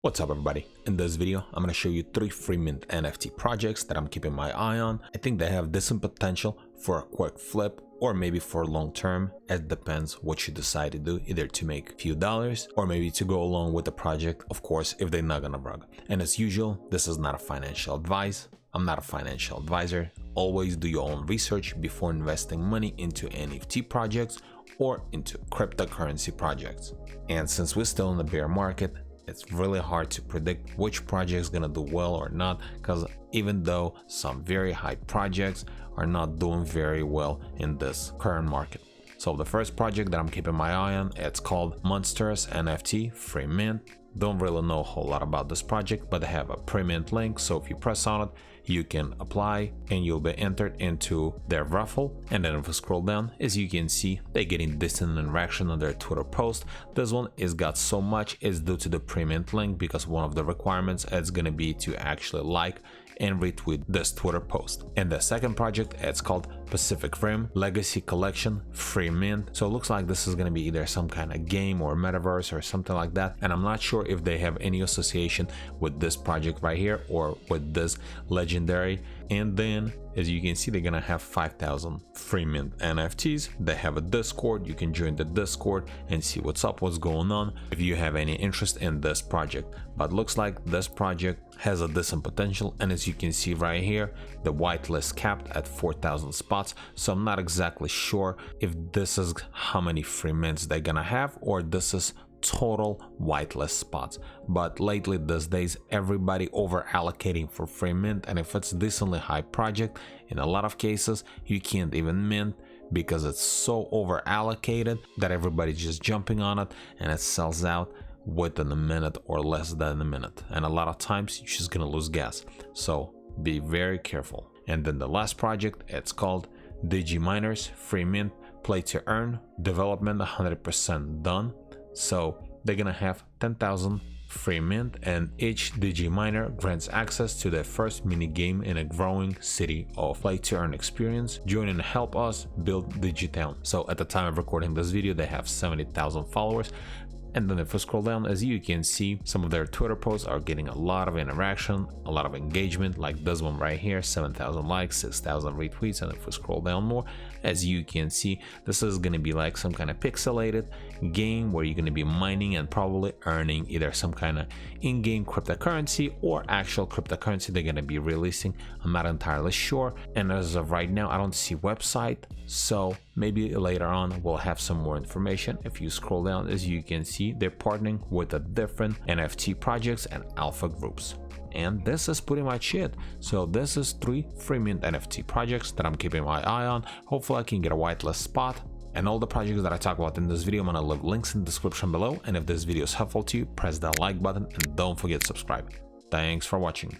What's up everybody? In this video, I'm going to show you 3 free mint NFT projects that I'm keeping my eye on. I think they have decent potential for a quick flip or maybe for long term. It depends what you decide to do, either to make a few dollars or maybe to go along with the project, of course, if they're not gonna bug. And as usual, this is not a financial advice. I'm not a financial advisor. Always do your own research before investing money into NFT projects or into cryptocurrency projects. And since we're still in the bear market, it's really hard to predict which project is going to do well or not, because even though some very high projects are not doing very well in this current market. So the first project that I'm keeping my eye on, it's called Monstrous NFT free mint. Don't really know a whole lot about this project, but they have a pre-mint link, so if you press on it, you can apply and you'll be entered into their raffle. And then if we scroll down, as you can see, they're getting decent interaction on their Twitter post. This one is got so much is due to the pre-mint link, because one of the requirements is going to be to actually like and retweet this Twitter post. And the second project, it's called Pacific Rim Legacy Collection free mint. So it looks like this is going to be either some kind of game or metaverse or something like that, and I'm not sure if they have any association with this project right here or with this legendary. And then as you can see, they're gonna have 5,000 free mint NFTs. They have a Discord. You can join the Discord and see what's up, what's going on, if you have any interest in this project. But looks like this project has a decent potential, and as you can see right here, the whitelist capped at 4,000 spots. So I'm not exactly sure if this is how many free mints they're gonna have, or this is total whitelist spots. But lately these days, everybody over allocating for free mint, and if it's decently high project, in a lot of cases you can't even mint because it's so over allocated that everybody's just jumping on it and it sells out within a minute or less than a minute, and a lot of times you're just gonna lose gas. So be very careful. And then the last project, it's called Digi Miners free mint play to earn, development 100% done. So they're gonna have 10,000 free mint, and each Digi Miner grants access to their first mini game in a growing city of play to earn experience. Join and help us build Digitown. So at the time of recording this video, they have 70,000 followers. And then if we scroll down, as you can see, some of their Twitter posts are getting a lot of interaction, a lot of engagement, like this one right here, 7,000 likes, 6,000 retweets. And if we scroll down more, as you can see, this is going to be like some kind of pixelated game where you're going to be mining and probably earning either some kind of in-game cryptocurrency or actual cryptocurrency they're going to be releasing. I'm not entirely sure. And as of right now, I don't see website. So maybe later on we'll have some more information. If you scroll down, as you can see, they're partnering with the different NFT projects and alpha groups. And this is pretty much it. So this is 3 free mint NFT projects that I'm keeping my eye on. Hopefully I can get a whitelist spot. And all the projects that I talk about in this video, I'm gonna leave links in the description below. And if this video is helpful to you, press that like button and don't forget to subscribe. Thanks for watching.